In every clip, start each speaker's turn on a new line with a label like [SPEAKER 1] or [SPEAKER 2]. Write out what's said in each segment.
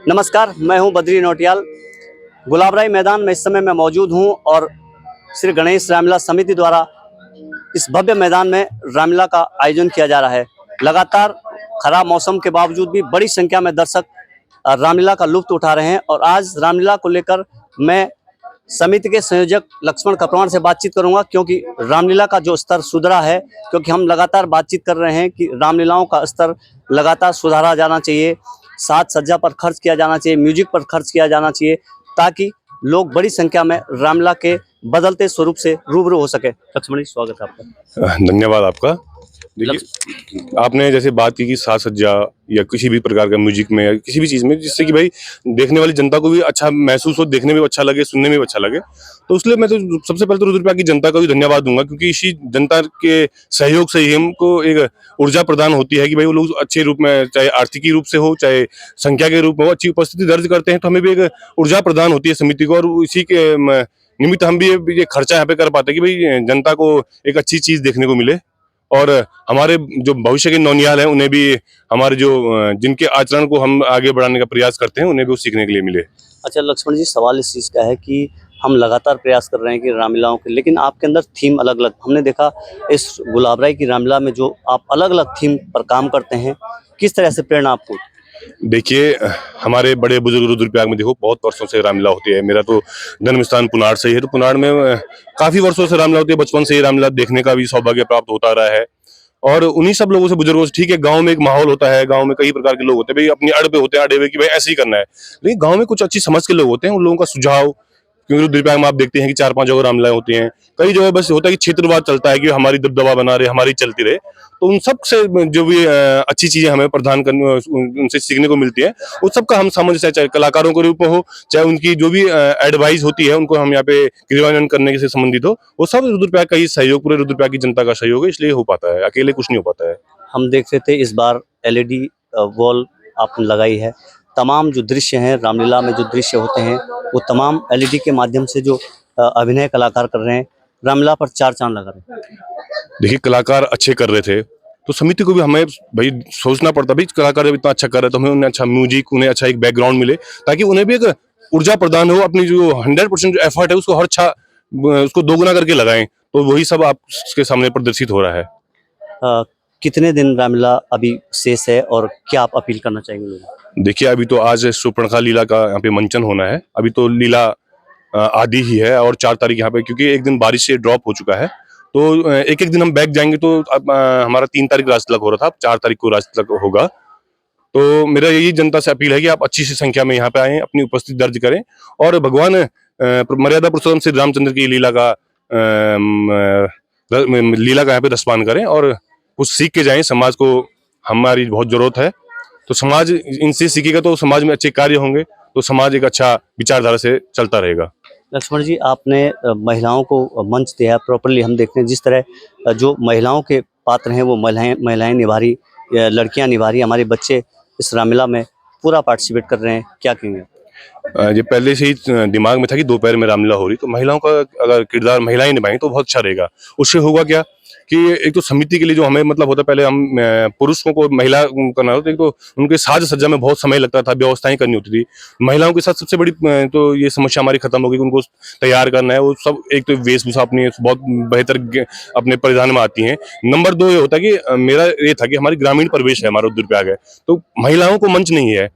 [SPEAKER 1] नमस्कार, मैं हूं बद्री नौटियाल। गुलाबराय मैदान में इस समय मैं मौजूद हूं और श्री गणेश रामलीला समिति द्वारा इस भव्य मैदान में रामलीला का आयोजन किया जा रहा है। लगातार खराब मौसम के बावजूद भी बड़ी संख्या में दर्शक रामलीला का लुत्फ उठा रहे हैं और आज रामलीला को लेकर मैं समिति के संयोजक लक्ष्मण कपरवाण से बातचीत करूंगा, क्योंकि रामलीला का जो स्तर सुधरा है, क्योंकि हम लगातार बातचीत कर रहे हैं कि रामलीलाओं का स्तर लगातार सुधारा जाना चाहिए, साज सज्जा पर खर्च किया जाना चाहिए, म्यूजिक पर खर्च किया जाना चाहिए, ताकि लोग बड़ी संख्या में रामलीला के बदलते स्वरूप से रूबरू हो सके। लक्ष्मण जी, स्वागत है आपका।
[SPEAKER 2] धन्यवाद आपका। देखिए, आपने जैसे बात की कि साज सज्जा या किसी भी प्रकार का म्यूजिक में या किसी भी चीज़ में, जिससे कि भाई देखने वाली जनता को भी अच्छा महसूस हो, देखने में भी अच्छा लगे, सुनने में भी अच्छा लगे, तो इसलिए मैं तो सबसे पहले तो रुद्रप्रयाग की जनता का भी धन्यवाद दूंगा, क्योंकि इसी जनता के सहयोग से ही हमको एक ऊर्जा प्रदान होती है कि भाई वो लोग अच्छे रूप में, चाहे आर्थिकी रूप से हो, चाहे संख्या के रूप में हो, अच्छी उपस्थिति दर्ज करते हैं, तो हमें भी एक ऊर्जा प्रदान होती है समिति को, और इसी के निमित्त हम भी ये खर्चा यहाँ पे कर पाते हैं कि भाई जनता को एक अच्छी चीज देखने को मिले, और हमारे जो भविष्य के नौनियाल हैं उन्हें भी हमारे जो जिनके आचरण को हम आगे बढ़ाने का प्रयास करते हैं उन्हें भी सीखने के लिए मिले।
[SPEAKER 1] अच्छा लक्ष्मण जी, सवाल इस चीज़ का है कि हम लगातार प्रयास कर रहे हैं कि रामलीलाओं के, लेकिन आपके अंदर थीम अलग अलग, हमने देखा इस गुलाबराय की रामलीला में जो आप अलग अलग थीम पर काम करते हैं, किस तरह से प्रेरणा आपको?
[SPEAKER 2] देखिए, हमारे बड़े बुजुर्ग रुद्रप्रयाग में देखो बहुत वर्षों से रामलीला होती है। मेरा तो जन्म स्थान पुनाड़ से ही है, तो पुनाड़ में काफी वर्षों से रामलीला होती है। बचपन से ही रामलीला देखने का भी सौभाग्य प्राप्त होता रहा है, और उन्हीं सब लोगों से, बुजुर्गों से, ठीक है गांव में एक माहौल होता है, गांव में कई प्रकार के लोग होते हैं, भाई अपनी अड़ पे होते हैं, अड़े हुए कि भाई ऐसे ही करना है, लेकिन गांव में कुछ अच्छी समझ के लोग होते हैं, उन लोगों का सुझाव, क्योंकि रुद्रप्रयाग में आप देखते हैं कि 4-5 जगह रामलीला होती हैं, कई जगह बस होता है कि क्षेत्रवाद चलता है कि हमारी दबदबा बना रहे, हमारी चलती रहे, तो उन सब से जो भी अच्छी चीजें हमें प्रदान करने, उनसे सीखने को मिलती है, उस सब का हम समझ से, चाहे कलाकारों के रूप में हो, चाहे उनकी जो भी एडवाइस होती है उनको हम यहाँ पे क्रियान्वयन करने से संबंधित हो, वो सब रुद्रप्रयाग का ही सहयोग, पूरे रुद्रप्रयाग की जनता का सहयोग है, इसलिए हो पाता है, अकेले कुछ नहीं हो पाता है।
[SPEAKER 1] हम देख रहे थे इस बार एलईडी वॉल आपने लगाई है, तमाम जो दृश्य हैं रामलीला में, जो दृश्य होते हैं वो तमाम एलईडी के माध्यम से जो अभिनय कलाकार कर रहे हैं, रामलीला पर चार चांद लगा रहे हैं।
[SPEAKER 2] देखिए, कलाकार अच्छे कर रहे थे तो समिति को भी हमें भाई सोचना पड़ता, भाई कलाकार जब इतना अच्छा कर रहे तो हमें उन्हें अच्छा म्यूजिक, उन्हें अच्छा एक बैकग्राउंड मिले, ताकि उन्हें भी एक ऊर्जा प्रदान हो, अपनी जो 100% जो एफर्ट है उसको उसको दोगुना करके लगाएं, तो वही सब आपके सामने प्रदर्शित हो रहा है।
[SPEAKER 1] कितने दिन रामलीला अभी शेष है और क्या आप अपील करना चाहेंगे लोगों?
[SPEAKER 2] देखिए, अभी तो आज शूर्पणखा लीला का यहाँ पे मंचन होना है, अभी तो लीला आदि ही है, और 4 तारीख यहाँ पे, क्योंकि एक दिन बारिश से ड्रॉप हो चुका है, तो एक एक दिन हम बैक जाएंगे, तो हमारा 3 तारीख राजतिलक हो रहा था, 4 तारीख को राजतिलक होगा। तो मेरा यही जनता से अपील है कि आप अच्छी सी संख्या में यहाँ पे आएं, अपनी उपस्थिति दर्ज करें, और भगवान मर्यादा पुरुषोत्तम श्री रामचंद्र की लीला का यहाँ पे रसपान करें, और कुछ सीख के जाएं। समाज को हमारी बहुत जरूरत है, तो समाज इनसे सीखेगा तो समाज में अच्छे कार्य होंगे, तो समाज एक अच्छा विचारधारा से चलता रहेगा।
[SPEAKER 1] लक्ष्मण जी, आपने महिलाओं को मंच दिया प्रॉपरली। हम देखते हैं जिस तरह जो महिलाओं के पात्र हैं वो महिलाएं निभा रही, लड़कियां निभा रही, हमारे बच्चे इस रामलीला में पूरा पार्टिसिपेट कर रहे हैं, क्या कहेंगे?
[SPEAKER 2] ये पहले से ही दिमाग में था कि दोपहर में रामलीला हो रही, तो महिलाओं का अगर किरदार महिलाएं निभाएं तो बहुत अच्छा रहेगा। उससे होगा क्या कि एक तो समिति के लिए जो हमें मतलब होता है, पहले हम पुरुषों को महिला करना होता, एक तो उनके साज सज्जा में बहुत समय लगता था, व्यवस्थाएं करनी होती थी। महिलाओं के साथ सबसे बड़ी तो ये समस्या हमारी खत्म होगी, उनको तैयार करना है, वो सब एक तो वेशभूषा अपनी बहुत बेहतर अपने परिधान में आती है। नंबर 2 ये होता है कि मेरा ये था कि हमारी ग्रामीण परिवेश है, हमारा रुद्रप्रयाग है, तो महिलाओं को मंच नहीं है।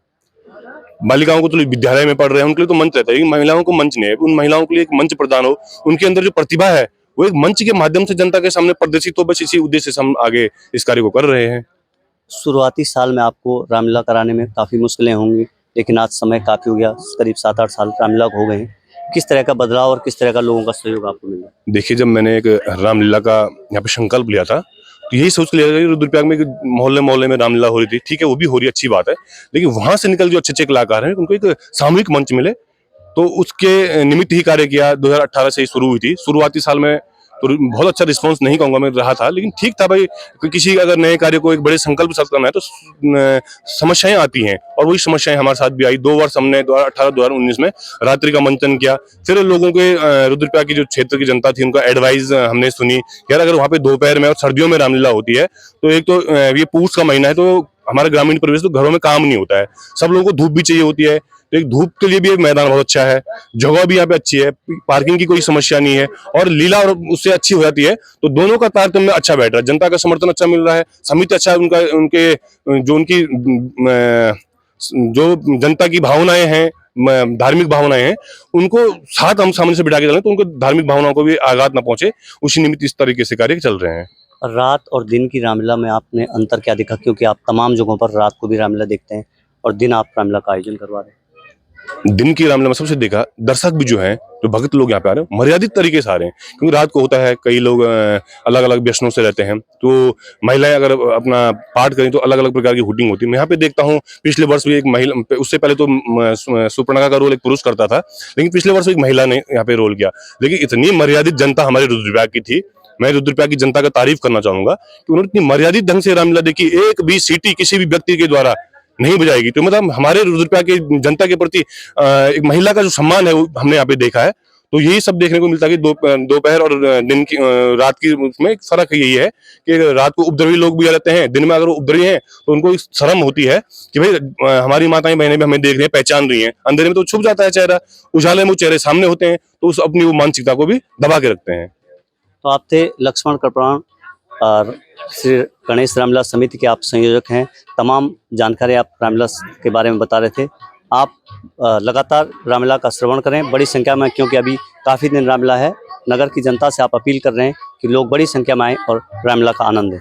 [SPEAKER 2] बालिकाओं को तो विद्यालय में पढ़ रहे हैं, उनके लिए तो मंच रहता है, लेकिन महिलाओं को मंच नहीं है। उन महिलाओं के लिए एक मंच प्रदान हो, उनके अंदर जो प्रतिभा है वो एक मंच के माध्यम से जनता के सामने प्रदर्शित हो, बस इसी उद्देश्य से हम आगे इस कार्य को कर रहे हैं।
[SPEAKER 1] शुरुआती साल में आपको रामलीला कराने में काफ़ी मुश्किलें होंगी, लेकिन आज समय काफ़ी हो गया, करीब 7-8 साल रामलीला हो गए हैं। किस तरह का बदलाव और किस तरह का लोगों का सहयोग आपको मिला?
[SPEAKER 2] देखिए, जब मैंने एक रामलीला का यहाँ पे संकल्प लिया था, तो यही सोच लिया था कि रुद्रप्रयाग में मोहल्ले मोहल्ले में रामलीला हो रही थी, ठीक है वो भी हो रही, अच्छी बात है, लेकिन वहां से निकल जो अच्छे अच्छे कलाकार हैं उनको एक सामूहिक मंच मिले, तो उसके निमित्त ही कार्य किया। 2018 से ही शुरू हुई थी। शुरुआती साल में तो बहुत अच्छा रिस्पांस नहीं कहूंगा मैं रहा था, लेकिन ठीक था भाई, किसी अगर नए कार्य को एक बड़े संकल्प से करना है तो समस्याएं आती हैं, और वही समस्याएं हमारे साथ भी आई। 2 वर्ष हमने 2018-2019 में रात्रि का मंचन किया, फिर लोगों के रुद्रप्रयाग की जो क्षेत्र की जनता थी उनका एडवाइस हमने सुनी, यार अगर वहाँ पे दोपहर में और सर्दियों में रामलीला होती है, तो एक तो ये पूस का महीना है, तो हमारा ग्रामीण परिवेश तो घरों में काम नहीं होता है, सब लोगों को धूप भी चाहिए होती है, तो एक धूप के लिए भी एक मैदान बहुत अच्छा है, जगह भी यहाँ पे अच्छी है, पार्किंग की कोई समस्या नहीं है और लीला और उससे अच्छी हो जाती है, तो दोनों का तारतम्य अच्छा बैठ रहा है, जनता का समर्थन अच्छा मिल रहा है, समिति अच्छा उनके जो उनकी जो जनता की भावनाएं हैं, धार्मिक भावनाएं हैं, उनको साथ हम सामने से बिठा के चलें तो उनको धार्मिक भावनाओं को भी आघात ना पहुंचे, उसी निमित्त इस तरीके से कार्य चल रहे हैं।
[SPEAKER 1] रात और दिन की रामलीला में आपने अंतर क्या देखा, क्योंकि आप तमाम जगहों पर रात को भी रामलीला देखते हैं और दिन आप रामलीला का आयोजन करवा रहे हैं?
[SPEAKER 2] दिन की रामलीला में सबसे देखा, दर्शक भी जो हैं, जो भक्त लोग यहाँ पे आ रहे हैं, मर्यादित तरीके से आ रहे हैं, क्योंकि रात को होता है कई लोग अलग अलग व्यसनों से रहते हैं, तो महिलाएं अगर अपना पाठ करें तो अलग अलग प्रकार की हुटिंग होती है। मैं यहाँ पे देखता हूँ, पिछले वर्ष भी एक महिला, उससे पहले तो सुपर्णखा का रोल एक पुरुष करता था, लेकिन पिछले वर्ष एक महिला ने यहाँ पे रोल किया, लेकिन इतनी मर्यादित जनता हमारे रुद्रप्रयाग की थी। मैं रुद्रप्रयाग की जनता का तारीफ करना चाहूंगा कि उन्होंने इतनी मर्यादित ढंग से रामलीला देखी, एक भी सीटी किसी भी व्यक्ति के द्वारा नहीं बजाएगी, तो मतलब हमारे रुद्रप्रयाग की जनता के प्रति एक महिला का जो सम्मान है वो हमने यहाँ पे देखा है। तो यही सब देखने को मिलता है कि दोपहर और दिन की रात की उसमें एक फर्क यही है कि रात को उपद्रवी लोग भी आ जाते हैं, दिन में अगर वो उपद्रवी हैं तो उनको एक शर्म होती है कि भाई हमारी माताएं बहनें भी हमें देख रही हैं, पहचान रही हैं। अंधेरे में तो छुप जाता है चेहरा, उजाले में वो चेहरे सामने होते हैं, तो उस अपनी वो मानसिकता को भी दबा के रखते हैं।
[SPEAKER 1] तो आप थे लक्ष्मण कृपाण और श्री गणेश रामलीला समिति के आप संयोजक हैं। तमाम जानकारी आप रामलीला के बारे में बता रहे थे। आप लगातार रामलीला का श्रवण करें बड़ी संख्या में, क्योंकि अभी काफ़ी दिन रामलीला है। नगर की जनता से आप अपील कर रहे हैं कि लोग बड़ी संख्या में आएँ और रामलीला का आनंद लें।